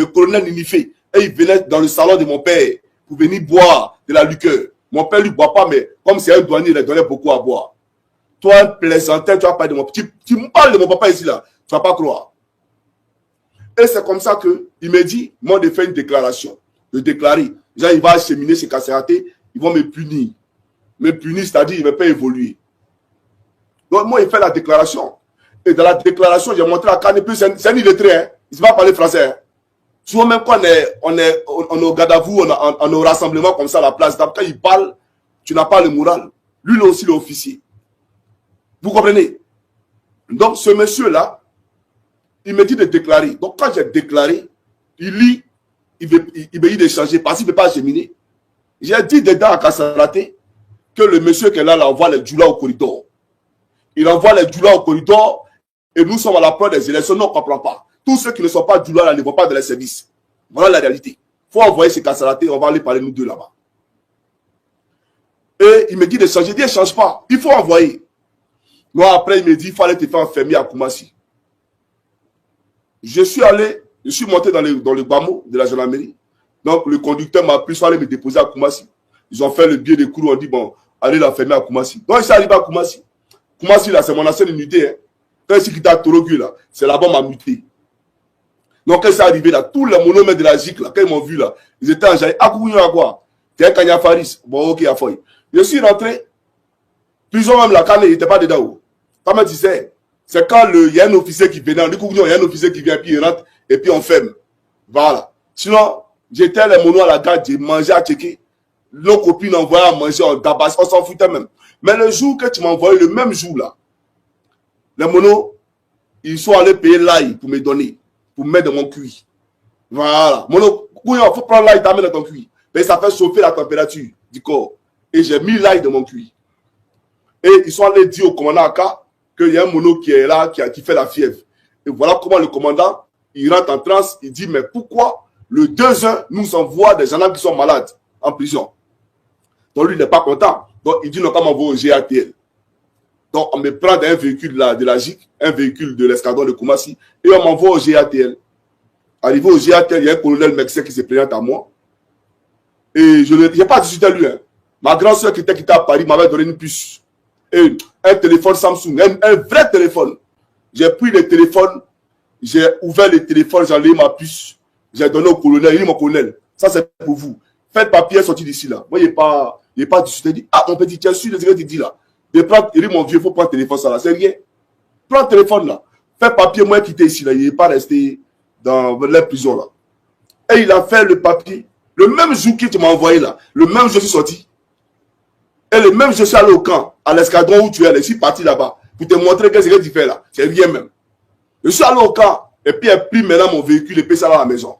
le colonel Ninifé, et il venait dans le salon de mon père pour venir boire de la liqueur. Mon père ne lui boit pas, mais comme c'est un douanier, il lui donnait beaucoup à boire. Toi, un plaisantin, tu vas parler de mon papa. Tu me parles de mon papa ici, là. Tu ne vas pas croire. Et c'est comme ça qu'il me dit, moi, de faire une déclaration. De déclarer. Genre, il va acheminer ses carcératés, ils vont me punir. Me punir, c'est-à-dire, il ne va pas évoluer. Donc, moi, il fait la déclaration. Et dans la déclaration, j'ai montré à Canepu, c'est un illettré, hein. Il ne sait pas parler français. Hein. Souvent, même quand on est au Gadavou, on est au rassemblement comme ça à la place, quand il parle, tu n'as pas le moral. Lui, il est aussi l'officier. Vous comprenez? Donc, ce monsieur-là, il me dit de déclarer. Donc, quand j'ai déclaré, il lit, il me dit de changer parce qu'il ne peut pas acheminer. J'ai dit dedans à Kassaraté que le monsieur qui est là, envoie les djoulas au corridor. Il envoie les djoulas au corridor et nous sommes à la peur des élections. Non, on ne comprend pas. Tous ceux qui ne sont pas djoulas là ne vont pas dans les services. Voilà la réalité. Il faut envoyer ces Kassaraté, on va aller parler nous deux là-bas. Et il me dit de changer. Je dis, ne change pas. Il faut envoyer. Moi, après, il me dit, il fallait te faire enfermer à Koumassi. Je suis monté dans le bamo de la gendarmerie. Donc, le conducteur m'a pris, il fallait me déposer à Koumassi. Ils ont fait le billet de cours, on dit, bon, allez l'enfermer à Koumassi. Donc, il s'est arrivé à Koumassi. Koumassi, là, c'est mon ancienne unité. Hein. Quand il s'est quitté à Torogu, là, c'est là-bas m'a muté. Donc, quand il s'est arrivé, là, tous les monomètres de la GIC, là, quand ils m'ont vu, là, ils étaient en jaillit. Akouignon à quoi? T'es un Kanya Faris. Bon, ok, à Foy. Je suis rentré. Plusieurs même, la canne, il n'était pas dedans. Quand me disait, c'est quand il y a un officier qui venait, on dit qu'il y a un officier qui vient, puis il rentre, et puis on ferme. Voilà. Sinon, j'étais les monos à la gare, j'ai mangé à checker. Nos copines envoyaient à manger, on s'en foutait même. Mais le jour que tu m'as envoyé, le même jour là, les monos, ils sont allés payer l'ail pour me donner, pour me mettre dans mon cuit. Voilà. Mono, il faut prendre l'ail, t'amener dans ton cuit. Mais ça fait chauffer la température du corps. Et j'ai mis l'ail dans mon cuit. Et ils sont allés dire au commandant Aka qu'il y a un mono qui est là, qui fait la fièvre. Et voilà comment le commandant, il rentre en transe, il dit, mais pourquoi le 2-1 nous envoie des gendarmes qui sont malades en prison? Donc lui, il n'est pas content. Donc il dit, non, comment on va au GATL? Donc on me prend un véhicule de la GIC, un véhicule de l'escadron de Koumassi, et on m'envoie au GATL. Arrivé au GATL, il y a un colonel Mexicain qui se présente à moi. Et je n'ai pas discuté à lui. Hein. Ma grande soeur qui était à Paris m'avait donné une puce. Et un téléphone Samsung, un vrai téléphone. J'ai pris le téléphone, j'ai ouvert le téléphone, j'ai enlevé ma puce, j'ai donné au colonel, il dit mon colonel, ça c'est pour vous. Faites papier, sorti d'ici là. Moi, il n'est pas discuté. Il dit, ah, mon petit, tu as su ce que tu dis là. De prendre, il dit, mon vieux, il faut prendre le téléphone, ça là. C'est rien. Prends le téléphone là. Fais papier, moi, quitter ici là. Il n'est pas resté dans la prison là. Et il a fait le papier. Le même jour que tu m'as envoyé là, le même jour je suis sorti. Et le même jour je suis allé au camp, à l'escadron où tu es, je suis parti là-bas pour te montrer qu'est-ce que tu fais là. C'est rien même. Je suis allé au camp et puis elle pris maintenant mon véhicule et puis ça à la maison.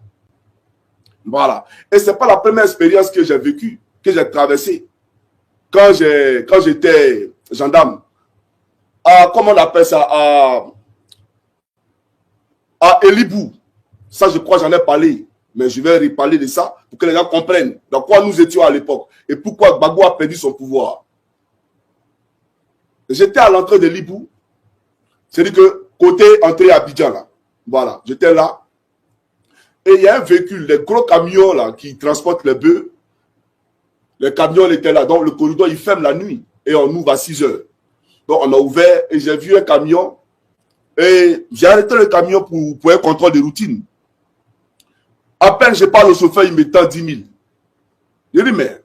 Voilà. Et ce n'est pas la première expérience que j'ai vécue, que j'ai traversée. Quand j'étais gendarme, comment on appelle ça, à Elibou. Ça, je crois, j'en ai parlé. Mais je vais reparler de ça pour que les gens comprennent dans quoi nous étions à l'époque et pourquoi Gbagbo a perdu son pouvoir. J'étais à l'entrée de Libou. C'est-à-dire que côté entrée à Abidjan, là. Voilà, j'étais là. Et il y a un véhicule, des gros camions là, qui transportent les bœufs. Les camions étaient là. Donc le corridor, il ferme la nuit. Et on ouvre à 6 heures. Donc on a ouvert et j'ai vu un camion. Et j'ai arrêté le camion pour un contrôle de routine. À peine je parle au chauffeur, il me tend 10 000. Je dis, mais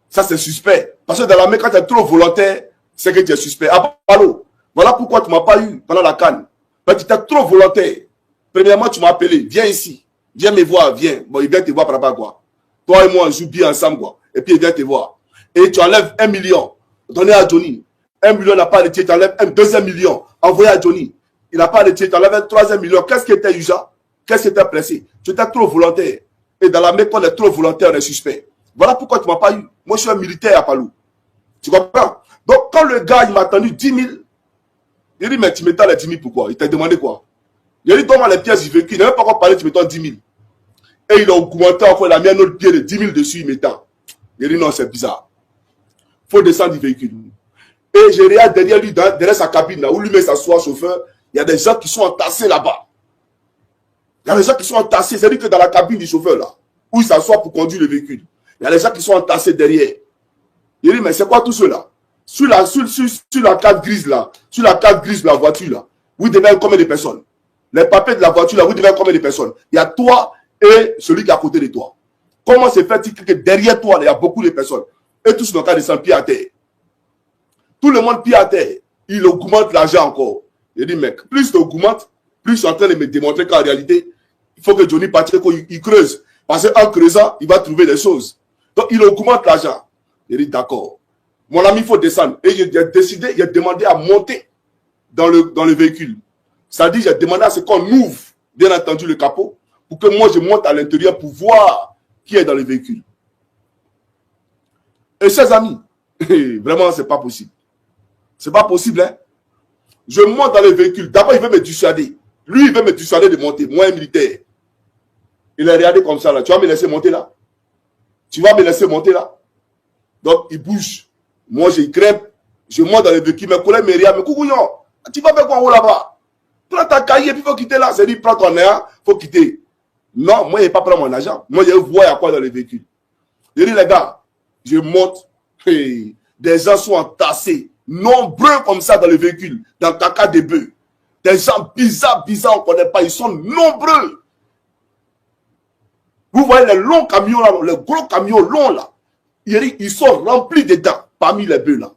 ça c'est suspect. Parce que dans la main, quand tu es trop volontaire, c'est que tu es suspect. Ah, allô, voilà pourquoi tu ne m'as pas eu pendant la canne. Parce que tu étais trop volontaire. Premièrement, tu m'as appelé, viens ici. Viens me voir, viens. Bon, il vient te voir par rapport à quoi. Toi et moi, on joue bien ensemble, quoi. Et puis il vient te voir. Et tu enlèves 1 million. Donné à Johnny. 1 million n'a pas de tiers, tu enlèves un deuxième million. Envoyé à Johnny. Il n'a pas de tiers, tu enlèves un troisième million. Qu'est-ce qui était usant? Qu'est-ce qui était pressé? Tu étais trop volontaire. Et dans la main, quand on est trop volontaire, on est suspect. Voilà pourquoi tu ne m'as pas eu. Moi, je suis un militaire à Palou. Tu comprends? Donc, quand le gars, il m'a attendu 10 000, il dit, mais tu m'étends les 10 000 pourquoi? Il t'a demandé quoi? Il a dit, donne-moi les pièces du véhicule. Il n'a même pas encore parlé, tu m'étends 10 000. Et il a augmenté encore, il a mis un autre pied de 10 000 dessus, il m'étend. Il a dit, non, c'est bizarre. Il faut descendre du véhicule. Et je regarde derrière lui, derrière sa cabine, là, où lui met s'assoit, chauffeur, il y a des gens qui sont entassés là-bas. Il y a des gens qui sont entassés. C'est-à-dire que dans la cabine du chauffeur, là, où il s'assoit pour conduire le véhicule, il y a des gens qui sont entassés derrière. Il dit, mais c'est quoi tout cela? Sur la carte grise, là, sur la carte grise de la voiture, là, vous devez être combien de personnes? Les papiers de la voiture, là, vous devez être combien de personnes? Il y a toi et celui qui est à côté de toi. Comment se fait-il que derrière toi, là, il y a beaucoup de personnes? Et tous n'ont qu'à descendre pied à terre. Tout le monde pied à terre. Il augmente l'argent encore. Il dit, mec, plus tu augmentes, plus je suis en train de me démontrer qu'en réalité, il faut que Johnny Pacheco, il creuse. Parce qu'en creusant, il va trouver des choses. Donc, il augmente l'argent. Il dit, d'accord. Mon ami, il faut descendre. Et j'ai décidé, j'ai demandé à monter dans le véhicule. C'est-à-dire, j'ai demandé à ce qu'on ouvre, bien entendu, le capot, pour que moi, je monte à l'intérieur pour voir qui est dans le véhicule. Et chers amis, vraiment, c'est pas possible. C'est pas possible, hein. Je monte dans le véhicule. D'abord, il veut me dissuader. Lui, il veut me dissuader de monter. Moi, un militaire. Il est regardé comme ça, là. Tu vas me laisser monter là? Tu vas me laisser monter là? Donc, il bouge. Moi, je grimpe. Je monte dans le véhicule. Mes collègues me regardent. Mais coucouillon, tu vas faire quoi en haut là-bas? Prends ta cahier, puis il faut quitter là. C'est dit, prends ton air, il faut quitter. Non, moi, je n'ai pas pris mon argent. Moi, je vois à quoi dans le véhicule. Je dis, les gars, je monte. Hey, des gens sont entassés. Nombreux comme ça dans le véhicule. Dans le caca des bœufs. Des gens bizarres, on ne connaît pas. Ils sont nombreux. Vous voyez les longs camions là, les gros camions longs là. Ils sont remplis dedans, parmi les bœufs là.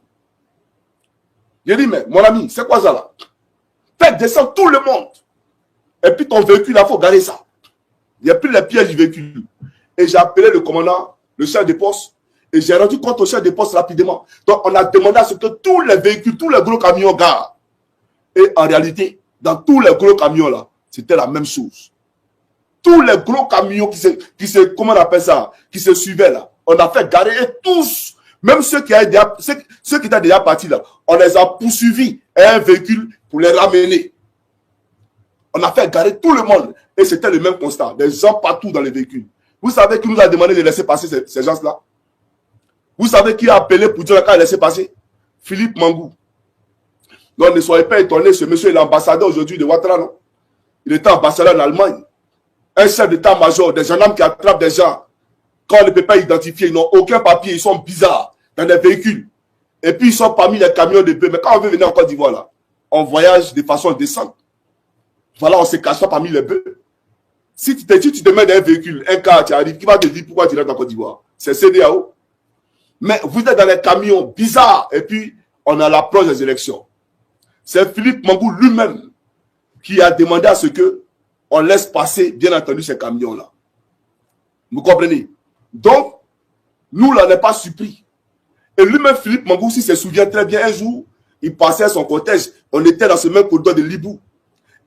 Je dis, mais mon ami, c'est quoi ça là? Faites descendre tout le monde. Et puis ton véhicule, il faut garer ça. Il n'y a plus les pièges du véhicule. Et j'ai appelé le commandant, le chef de poste. Et j'ai rendu compte au chef de poste rapidement. Donc on a demandé à ce que tous les véhicules, tous les gros camions garent. Et en réalité, dans tous les gros camions là, c'était la même chose. Tous les gros camions comment on appelle ça, qui se suivaient là, on a fait garer et tous, même ceux qui étaient déjà partis là, on les a poursuivis à un véhicule pour les ramener. On a fait garer tout le monde et c'était le même constat, des gens partout dans les véhicules. Vous savez qui nous a demandé de laisser passer ces gens-là? Vous savez qui a appelé pour dire qu'il a laissé passer? Philippe Mangou. Donc ne soyez pas étonnés, ce monsieur est l'ambassadeur aujourd'hui de Ouattara, non? Il était ambassadeur en Allemagne. Un chef d'état-major, des gendarmes qui attrapent des gens. Quand on ne peut pas identifier, ils n'ont aucun papier, ils sont bizarres dans des véhicules. Et puis ils sont parmi les camions de bœufs. Mais quand on veut venir en Côte d'Ivoire, là, on voyage de façon décente. Voilà, on ne se cache pas parmi les bœufs. Si tu te mets dans un véhicule, un car, tu arrives, qui va te dire pourquoi tu rentres en Côte d'Ivoire? C'est CEDEAO. Mais vous êtes dans les camions bizarres. Et puis, on a l'approche des élections. C'est Philippe Mangou lui-même qui a demandé à ce que on laisse passer, bien entendu, ces camions-là. Vous comprenez? Donc, nous, là, on n'est pas surpris. Et lui-même, Philippe Mangou, s'il se souvient très bien, un jour, il passait à son cortège. On était dans ce même corridor de Libou.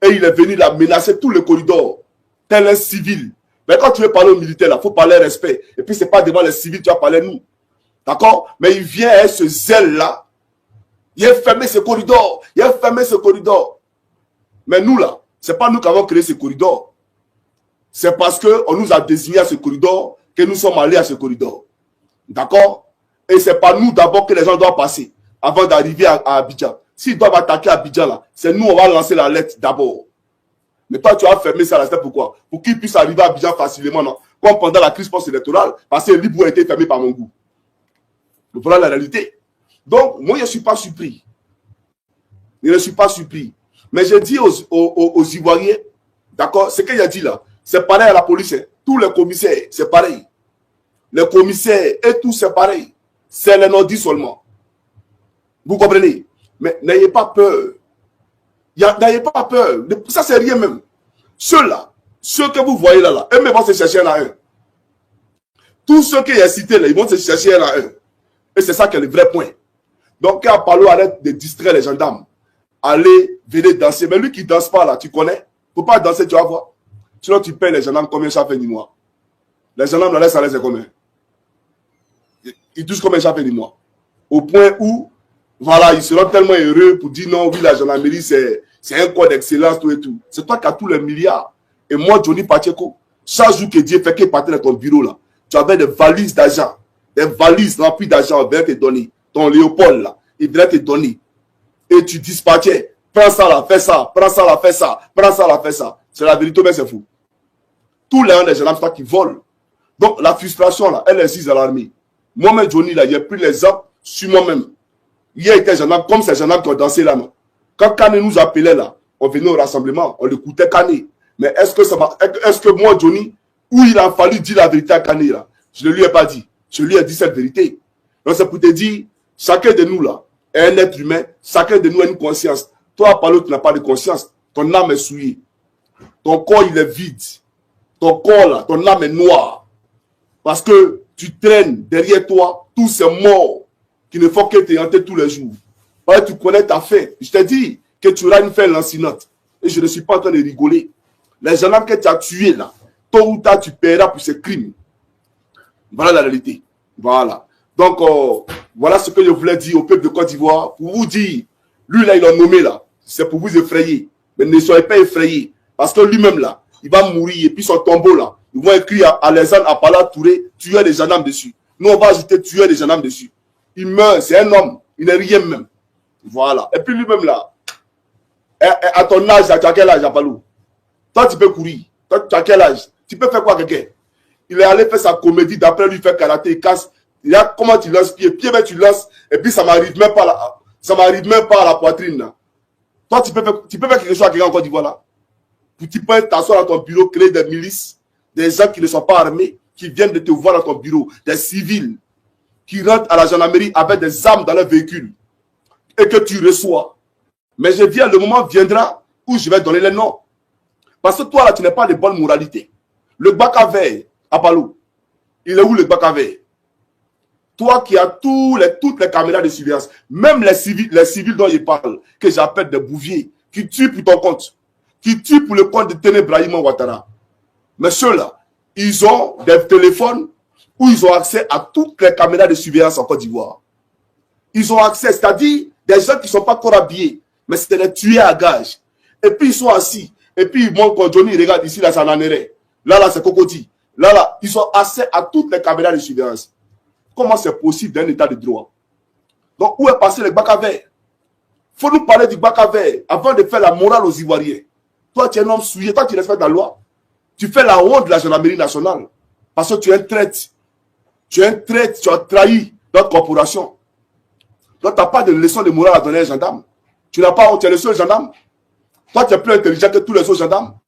Et il est venu là menacer tout le corridor, tel un civil. Mais quand tu veux parler aux militaires, il faut parler respect. Et puis, ce n'est pas devant les civils, tu vas parler nous. D'accord? Mais il vient avec ce zèle-là. Il a fermé ce corridor. Il a fermé ce corridor. Mais nous, là, ce n'est pas nous qui avons créé ce corridor. C'est parce qu'on nous a désigné à ce corridor que nous sommes allés à ce corridor. D'accord? Et ce n'est pas nous d'abord que les gens doivent passer avant d'arriver à Abidjan. S'ils doivent attaquer Abidjan, là, c'est nous, on va lancer la lettre d'abord. Mais toi, tu as fermé ça, c'est pourquoi? Pour qu'ils puissent arriver à Abidjan facilement, non? Comme pendant la crise post-électorale, parce que Libou a été fermé par mon goût. Voilà la réalité. Donc, moi, je ne suis pas surpris. Je ne suis pas surpris. Mais je dis aux Ivoiriens, d'accord, ce qu'il a dit là, c'est pareil à la police. Hein. Tous les commissaires, c'est pareil. Les commissaires et tout, c'est pareil. C'est les non-dits seulement. Vous comprenez? Mais n'ayez pas peur. N'ayez pas peur. Ça, c'est rien même. Ceux-là, ceux que vous voyez là, eux vont se chercher là un. Tous ceux qui sont cités là, ils vont se chercher là un. Et c'est ça qui est le vrai point. Donc, quand Apollo arrête de distraire les gendarmes, allez, venez danser. Mais lui qui ne danse pas là, tu connais? Il ne faut pas danser, tu vas voir. Sinon, tu payes les gendarmes combien chaque fin du mois? Les gendarmes, là, ça laisse combien? Ils touchent combien chaque fin du mois? Au point où, voilà, ils seront tellement heureux pour dire non, oui, la gendarmerie, c'est un corps d'excellence, tout et tout. C'est toi qui as tous les milliards. Et moi, Johnny Pacheco, chaque jour que Dieu fait qu'il partait dans ton bureau là, tu avais des valises d'argent. Des valises remplies d'argent, on devrait te donner. Ton Léopold, là, il devrait te donner. Et tu dispatchais. Prends ça là, fais ça. Prends ça là, fais ça. Prends ça là, fais ça. C'est la vérité, mais c'est fou. tous les gendarmes, c'est toi qui volent. Donc, la frustration, là, elle existe à l'armée. Moi-même, Johnny, là, j'ai pris l'exemple sur moi-même. Hier, il était gendarme, comme ces gendarmes qui ont dansé là, non. Quand Kane nous appelait là, on venait au rassemblement, on l'écoutait Kane. Mais est-ce que moi, Johnny, où il a fallu dire la vérité à Kane là, je ne lui ai pas dit. Je lui ai dit cette vérité. Donc, c'est pour te dire, chacun de nous là est un être humain, chacun de nous a une conscience. Toi, par l'autre, tu n'as pas de conscience. Ton âme est souillée. Ton corps, il est vide. Ton corps là, ton âme est noire. Parce que tu traînes derrière toi tous ces morts qui ne font que te hanter tous les jours. Parce que tu connais ta fin. Je t'ai dit que tu auras une fin lancinante. Et je ne suis pas en train de rigoler. Les gendarmes que tu as tués là, tôt ou tard, tu paieras pour ces crimes. Voilà la réalité. Voilà. Donc, voilà ce que je voulais dire au peuple de Côte d'Ivoire. Pour vous dire, lui là, il l'a nommé là. C'est pour vous effrayer. Mais ne soyez pas effrayés. Parce que lui-même là, il va mourir. Et puis son tombeau là, ils vont écrire à Alexandre Apala Touré, tueur des gendarmes dessus. Nous, on va ajouter tueur des gendarmes dessus. Il meurt, c'est un homme. Il n'est rien même. Voilà. Et puis lui-même là, à ton âge, tu as quel âge, Apalou? Toi, tu peux courir. Toi, tu as quel âge? Tu peux faire quoi, quelqu'un? Il est allé faire sa comédie, d'après lui faire karaté, il casse. Il a comment tu lances pied, ben tu lances, et puis ça m'arrive même pas à la poitrine là. Toi, tu peux faire quelque chose à quelqu'un en Côte d'Ivoire là. Tu peux t'asseoir dans ton bureau, créer des milices, des gens qui ne sont pas armés, qui viennent de te voir dans ton bureau, des civils, qui rentrent à la gendarmerie avec des armes dans leur véhicule, et que tu reçois. Mais je viens, le moment viendra où je vais donner les noms. Parce que toi là, tu n'es pas de bonne moralité. Le Bakavé, Apalou, il est où le Bakavé? Toi qui as toutes les caméras de surveillance, même les civils dont il parle, que j'appelle des bouviers, qui tuent pour ton compte, qui tuent pour le compte de Téné Brahima Ouattara. Mais ceux-là, ils ont des téléphones où ils ont accès à toutes les caméras de surveillance en Côte d'Ivoire. Ils ont accès, c'est-à-dire des gens qui ne sont pas encore habillés, mais c'est des tueurs à gages. Et puis ils sont assis, et puis ils montrent quand Johnny regarde ici, là, c'est Nanéré. Là, c'est Cocody. Là, ils ont accès à toutes les caméras de surveillance. Comment c'est possible d'un état de droit? Donc, où est passé le Bakavé? Il faut nous parler du Bakavé avant de faire la morale aux Ivoiriens. Toi, tu es un homme souillé, toi, tu respectes la loi. Tu fais la honte de la gendarmerie nationale. Parce que tu es un traître. Tu es un traître, tu as trahi notre corporation. Donc, tu n'as pas de leçon de morale à donner à un gendarme. Tu n'as pas honte, tu es le seul gendarme. Toi, tu es plus intelligent que tous les autres gendarmes.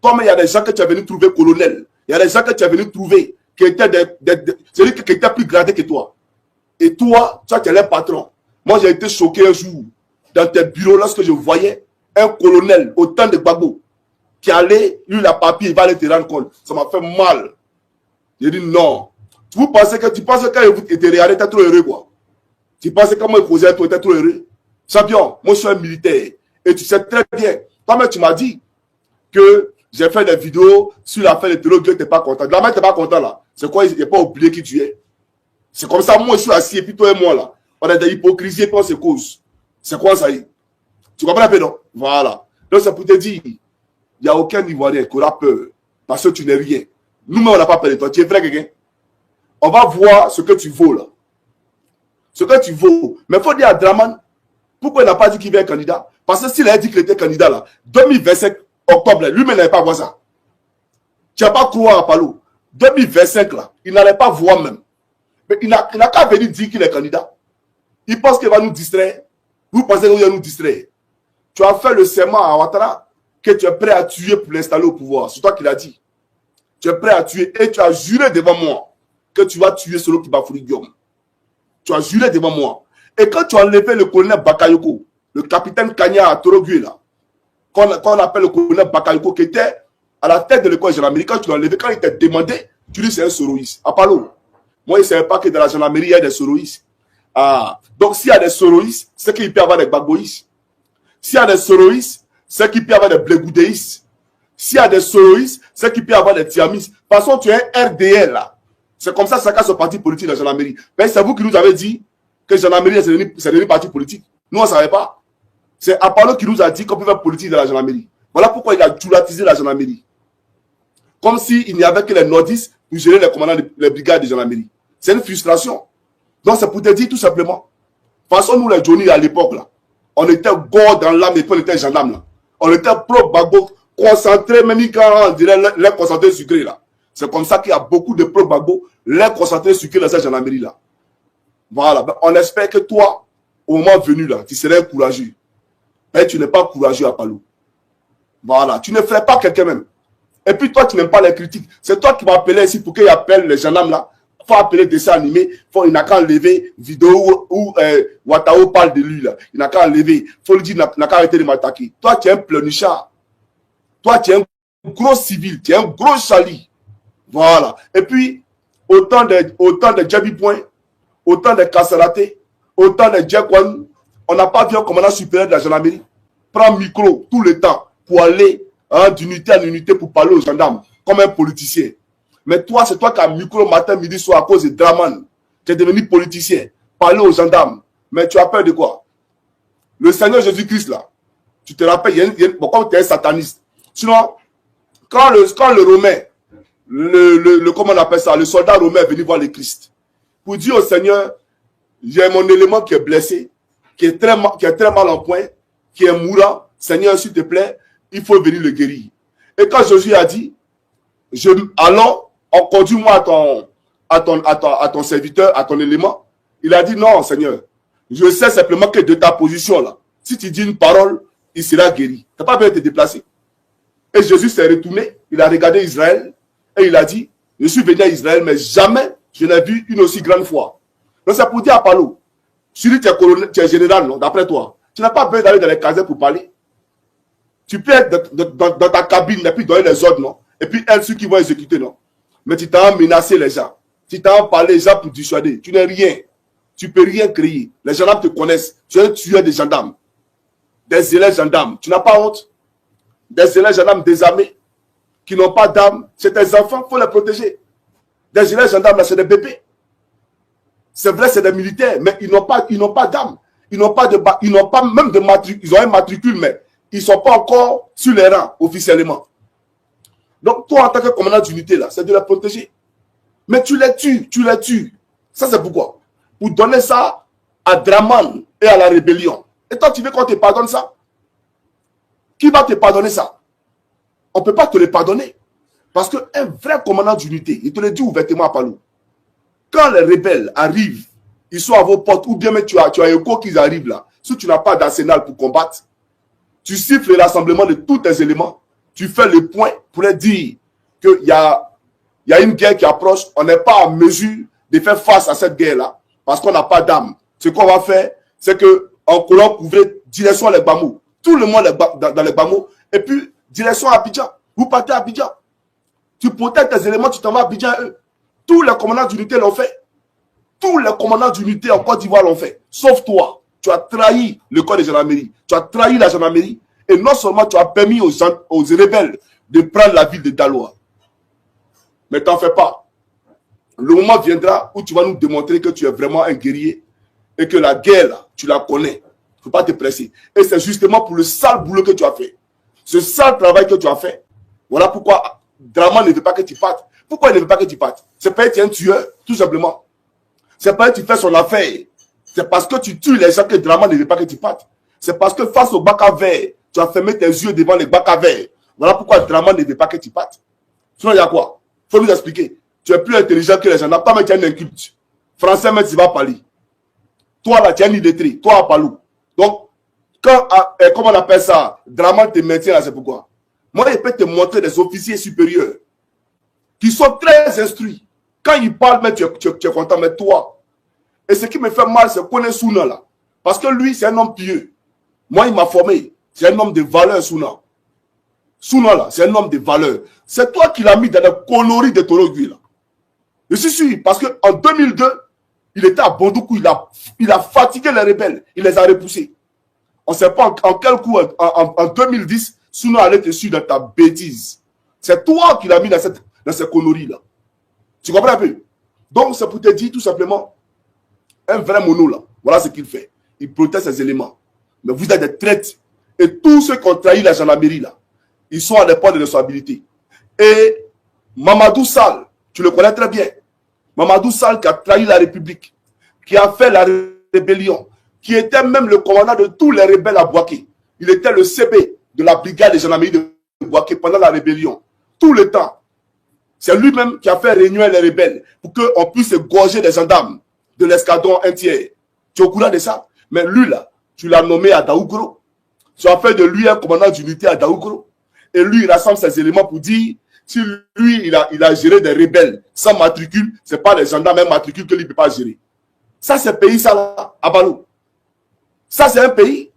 Toi, mais il y a des gens que tu es venu trouver colonel. Il y a des gens que tu es venu trouver qui étaient qui étaient plus gradés que toi. Et toi, tu es le patron. Moi, j'ai été choqué un jour dans tes bureaux lorsque je voyais un colonel au temps de Gbagbo qui allait, lui, la papier, il va aller te rendre compte. Ça m'a fait mal. J'ai dit non. Tu penses que quand il était regardé, tu es trop heureux, quoi. Tu penses que quand moi, il causait, tu étais trop heureux. Champion, moi, je suis un militaire. Et tu sais très bien. Toi-même, tu m'as dit que j'ai fait des vidéos sur l'affaire de terreau, Dieu n'était pas content. De la main, tu n'es pas content, là. C'est quoi, il n'est pas oublié qui tu es. C'est comme ça, moi, je suis assis, et puis toi et moi, là. On a des hypocrisies, et puis on se cause. C'est quoi ça y est? Tu comprends un peu, non? Voilà. Donc, c'est pour te dire, il n'y a aucun Ivoirien qui aura peur, parce que tu n'es rien. Nous-mêmes, on n'a pas peur de toi. Tu es vrai, quelqu'un? On va voir ce que tu vaux, là. Ce que tu vaux. Mais il faut dire à Draman, pourquoi il n'a pas dit qu'il va être candidat? Parce que s'il a dit qu'il était candidat, là, 2025, octobre, lui-même n'avait pas voir ça. Tu n'as pas croire à Palou. 2025, là, il n'allait pas voir même. Mais il n'a qu'à venir dire qu'il est candidat. Il pense qu'il va nous distraire. Vous pensez qu'il va nous distraire. Tu as fait le serment à Ouattara que tu es prêt à tuer pour l'installer au pouvoir. C'est toi qui l'as dit. Tu es prêt à tuer et tu as juré devant moi que tu vas tuer celui qui va fouiller Guillaume. Tu as juré devant moi. Et quand tu as enlevé le colonel Bakayoko, le capitaine Kanya à Torogui, là, qu'on appelle le colonel Bakayoko, qui était à la tête de l'école gendarmerie, quand tu l'as enlevé, quand il t'a demandé, tu dis c'est un soroïste. À Palo. Moi, il ne savait pas que dans la gendarmerie, il y a des soroïstes. Ah. Donc, s'il y a des soroïstes, c'est qu'il peut y avoir des bagboïstes. S'il y a des soroïstes, c'est qu'il peut y avoir des blégoudéistes. S'il y a des soroïstes, c'est qu'il peut y avoir des tiamistes. De toute façon, tu es un RDL, là. C'est comme ça, chacun son parti politique dans la gendarmerie. Mais c'est vous qui nous avez dit que la gendarmerie, c'est devenu parti politique. Nous, on ne savait pas. C'est Apollo qui nous a dit qu'on peut faire politique dans la gendarmerie. Voilà pourquoi il a djulatisé la gendarmerie. Comme s'il n'y avait que les nordistes pour gérer les commandants des brigades de gendarmerie. C'est une frustration. Donc, c'est pour te dire tout simplement. De toute façon, nous, les Johnny, à l'époque, là, on était gore dans l'âme et puis on était gendarme, là. On était pro-Bagbo concentré, même quand on dirait les concentrés sucrés là. C'est comme ça qu'il y a beaucoup de pro-Gbagbo, les concentrés sucrés dans cette gendarmerie là. Voilà, on espère que toi, au moment venu là, tu serais courageux. Mais tu n'es pas courageux à Palou. Voilà, tu ne ferais pas quelqu'un même. Et puis toi, tu n'aimes pas les critiques. C'est toi qui m'as appelé ici pour qu'il appelle les gendarmes là. Il faut appeler dessin animé. Il n'a qu'à enlever vidéo où Ouattao parle de lui là. Il n'a qu'à enlever. Il faut lui dire, il n'a qu'à arrêter de m'attaquer. Toi, tu es un pleurnichard. Toi, tu es un gros civil. Tu es un gros chali. Voilà. Et puis, autant de Djabi Point, autant de Kassaraté, autant de Djekwan, on n'a pas vu un commandant supérieur de la gendarmerie prendre micro tout le temps pour aller d'unité en unité pour parler aux gendarmes, comme un politicien. Mais toi, c'est toi qui as micro matin, midi, soir à cause de Draman. Tu es devenu politicien, parler aux gendarmes. Mais tu as peur de quoi? Le Seigneur Jésus-Christ, là, tu te rappelles, pourquoi tu es un sataniste? Sinon, quand le Romain, comment on appelle ça, le soldat romain est venu voir le Christ, pour dire au Seigneur, j'ai mon élément qui est blessé, qui est très mal en point, qui est mourant, Seigneur, s'il te plaît, il faut venir le guérir. Et quand Jésus a dit, allons, on conduit-moi à ton serviteur, à ton élément, il a dit, non, Seigneur, je sais simplement que de ta position là, si tu dis une parole, il sera guéri. Tu n'as pas besoin de te déplacer. Et Jésus s'est retourné, il a regardé Israël, et il a dit, je suis venu à Israël, mais jamais je n'ai vu une aussi grande foi. Donc c'est pour dire à Palo, tu dis que tu es général, non, d'après toi. Tu n'as pas besoin d'aller dans les casernes pour parler. Tu peux être dans ta cabine et puis donner les ordres, non. Et puis elles, ceux qui vont exécuter, non. Mais tu t'as menacé les gens. Tu t'as parlé les gens pour dissuader. Tu n'es rien. Tu ne peux rien créer. Les gendarmes te connaissent. Tu es un tueur des gendarmes. Des élèves gendarmes. Tu n'as pas honte. Des élèves gendarmes désarmés qui n'ont pas d'âme. C'est tes enfants, il faut les protéger. Des élèves gendarmes, là, c'est des bébés. C'est vrai, c'est des militaires, mais ils n'ont pas d'âme. Ils n'ont pas même de matricule. Ils ont un matricule, mais ils ne sont pas encore sur les rangs officiellement. Donc, toi, en tant que commandant d'unité, là, c'est de les protéger. Mais tu les tues. Ça, c'est pourquoi? Pour donner ça à Draman et à la rébellion. Et toi, tu veux qu'on te pardonne ça? Qui va te pardonner ça? On ne peut pas te le pardonner. Parce qu'un vrai commandant d'unité, il te le dit ouvertement à Palou. Quand les rebelles arrivent, ils sont à vos portes, ou bien même tu as écho qu'ils arrivent là. Si tu n'as pas d'arsenal pour combattre, tu siffles le rassemblement de tous tes éléments, tu fais le point pour leur dire qu'il y a une guerre qui approche, on n'est pas en mesure de faire face à cette guerre-là, parce qu'on n'a pas d'armes. Ce qu'on va faire, c'est qu'en colon couvrait direction les Bamou, tout le monde dans les Bamou, et puis direction à Abidjan. Vous partez à Abidjan. Tu protèges tes éléments, tu t'en vas à Abidjan eux. Tous les commandants d'unité l'ont fait. Tous les commandants d'unité en Côte d'Ivoire l'ont fait. Sauf toi. Tu as trahi le corps de gendarmerie. Tu as trahi la gendarmerie. Et non seulement tu as permis aux rebelles de prendre la ville de Daloa. Mais t'en fais pas. Le moment viendra où tu vas nous démontrer que tu es vraiment un guerrier et que la guerre, là, tu la connais. Il ne faut pas te presser. Et c'est justement pour le sale boulot que tu as fait. Ce sale travail que tu as fait. Voilà pourquoi Draman ne veut pas que tu partes. Pourquoi il ne veut pas que tu partes? C'est parce que tu es un tueur, tout simplement. C'est parce que tu fais son affaire. C'est parce que tu tues les gens que Draman ne veut pas que tu partes. C'est parce que face au bac à verre, tu as fermé tes yeux devant les bacs à verre. Voilà pourquoi Draman ne veut pas que tu partes. Sinon, il y a quoi? Il faut nous expliquer. Tu es plus intelligent que les gens. Toi, mais tu es un inculte. Français, mais tu vas parler. Toi, là, tu es un illettré. Toi, à Palou. Donc, quand, comment on appelle ça, Draman te maintient là, c'est pourquoi. Moi, je peux te montrer des officiers supérieurs qui sont très instruits. Quand ils parlent, mais tu es content, mais toi. Et ce qui me fait mal, c'est qu'on est Souna là. Parce que lui, c'est un homme pieux. Moi, il m'a formé. C'est un homme de valeur, Souna. Souna là, c'est un homme de valeur. C'est toi qui l'as mis dans le coloris de Torogui là. Je suis sûr, parce qu'en 2002, il était à Bondoukou, il a fatigué les rebelles. Il les a repoussés. On ne sait pas en quel coup, en 2010, Souna allait te suivre dans ta bêtise. C'est toi qui l'as mis dans ces conneries-là. Tu comprends un peu? Donc, c'est pour te dire tout simplement, un vrai mono là, voilà ce qu'il fait. Il protège ses éléments. Mais vous êtes des traites. Et tous ceux qui ont trahi la gendarmerie là, ils sont à des points de responsabilité. Et Mamadou Sall, tu le connais très bien. Mamadou Sall qui a trahi la République, qui a fait la rébellion, qui était même le commandant de tous les rebelles à Bouaké. Il était le CB de la brigade de gendarmerie de Bouaké pendant la rébellion. Tout le temps. C'est lui-même qui a fait réunir les rebelles pour qu'on puisse égorger les gendarmes de l'escadron entier. Tu es au courant de ça? Mais lui, là, tu l'as nommé à Daougro. Tu as fait de lui un commandant d'unité à Daougro. Et lui, il rassemble ses éléments pour dire, si lui, il a géré des rebelles sans matricule, ce n'est pas les gendarmes même matricule que lui ne peut pas gérer. Ça, c'est pays, ça, là, à Balo. Ça, c'est un pays.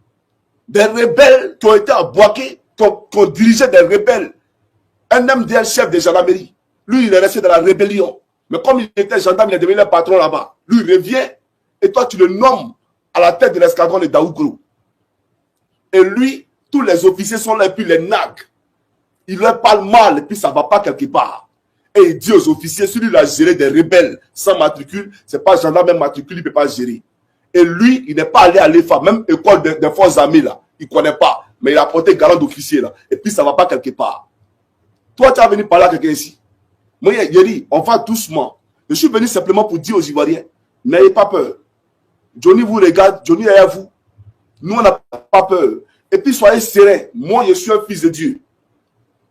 Des rebelles qui ont été à Bouaké, qui ont dirigé des rebelles. Un MDL chef de gendarmerie. Lui, il est resté dans la rébellion. Mais comme il était gendarme, il est devenu le patron là-bas. Lui, il revient. Et toi, tu le nommes à la tête de l'escadron de Daougro. Et lui, tous les officiers sont là, et puis les nags. Il leur parle mal, et puis ça ne va pas quelque part. Et il dit aux officiers, celui qui a géré des rebelles sans matricule, ce n'est pas gendarme, même matricule, il ne peut pas gérer. Et lui, il n'est pas allé à l'EFA, même école des forces armées, là. Il ne connaît pas. Mais il a porté garant d'officier, là. Et puis ça ne va pas quelque part. Toi, tu as venu parler à quelqu'un ici. Moi, il dit, on va doucement. Je suis venu simplement pour dire aux Ivoiriens, n'ayez pas peur. Johnny vous regarde, Johnny est à vous. Nous, on n'a pas peur. Et puis, soyez sereins. Moi, je suis un fils de Dieu.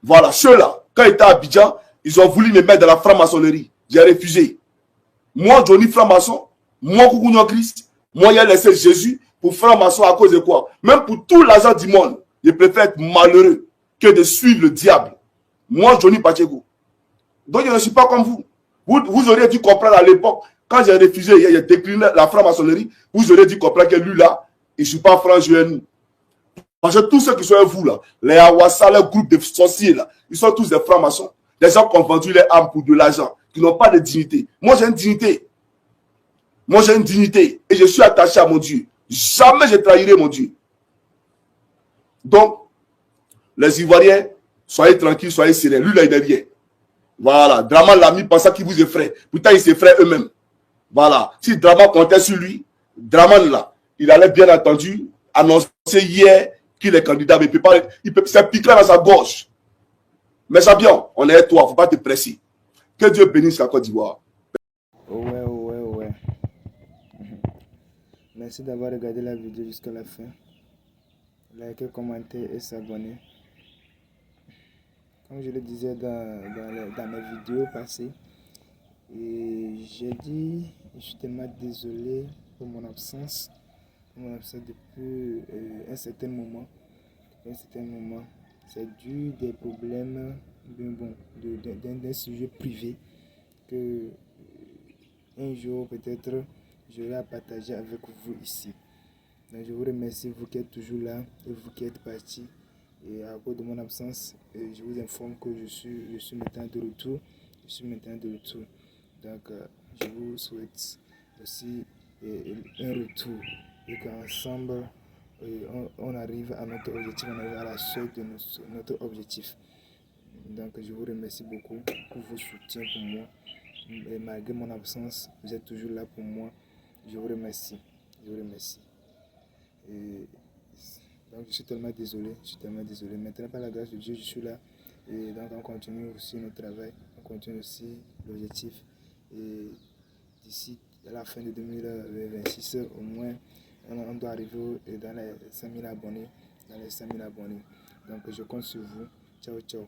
Voilà, ceux-là, quand ils étaient à Abidjan, ils ont voulu me mettre dans la franc-maçonnerie. J'ai refusé. Moi, Johnny franc-maçon, moi, Koukounion Christ, moi, j'ai laissé Jésus pour franc-maçon à cause de quoi? Même pour tout l'argent du monde, je préfère être malheureux que de suivre le diable. Moi, Johnny Pacheco. Donc, je ne suis pas comme vous. Vous auriez dû comprendre à l'époque, quand j'ai refusé, j'ai décliné la franc-maçonnerie, vous auriez dû comprendre que lui, là, il ne suis pas franc-juenu. Parce que tous ceux qui sont avec vous, là, les Awassa, les groupes de sorciers, là, ils sont tous des francs-maçons. Des gens qui ont vendu les âmes pour de l'argent, qui n'ont pas de dignité. Moi, j'ai une dignité. Moi, j'ai une dignité. Et je suis attaché à mon Dieu. Jamais je trahirai mon Dieu. Donc, les Ivoiriens, soyez tranquilles, soyez sereins. Lui, là, il n'est rien. Voilà. Draman l'a mis pensant qu'il vous effraie. Pourtant, ils s'effraient eux-mêmes. Voilà. Si Draman comptait sur lui, Draman, là, il allait bien entendu annoncer hier qu'il est candidat, mais il peut pas, c'est piqué dans sa gorge. Mais ça bien, on est toi, il ne faut pas te presser. Que Dieu bénisse la Côte d'Ivoire. Ouais. Merci d'avoir regardé la vidéo jusqu'à la fin. Likez, commentez et s'abonner. Comme je le disais dans mes vidéos passées, et j'ai dit, je suis tellement désolé pour mon absence depuis un certain moment. C'est dû des problèmes d'un sujet privé que un jour peut-être j'aurai à partager avec vous ici. Donc je vous remercie, vous qui êtes toujours là et vous qui êtes partis. Et à cause de mon absence, je vous informe que je suis maintenant de retour. Donc je vous souhaite aussi un retour et qu'ensemble on arrive à notre objectif, on arrive à la suite de notre objectif. Donc je vous remercie beaucoup pour vos soutiens pour moi. Et malgré mon absence, vous êtes toujours là pour moi. Je vous remercie. Et donc je suis tellement désolé. Maintenant, par la grâce de Dieu, je suis là. Et donc on continue aussi notre travail, on continue aussi l'objectif. Et d'ici à la fin de 2026, au moins, on doit arriver dans les 5000 abonnés. Donc je compte sur vous. Ciao.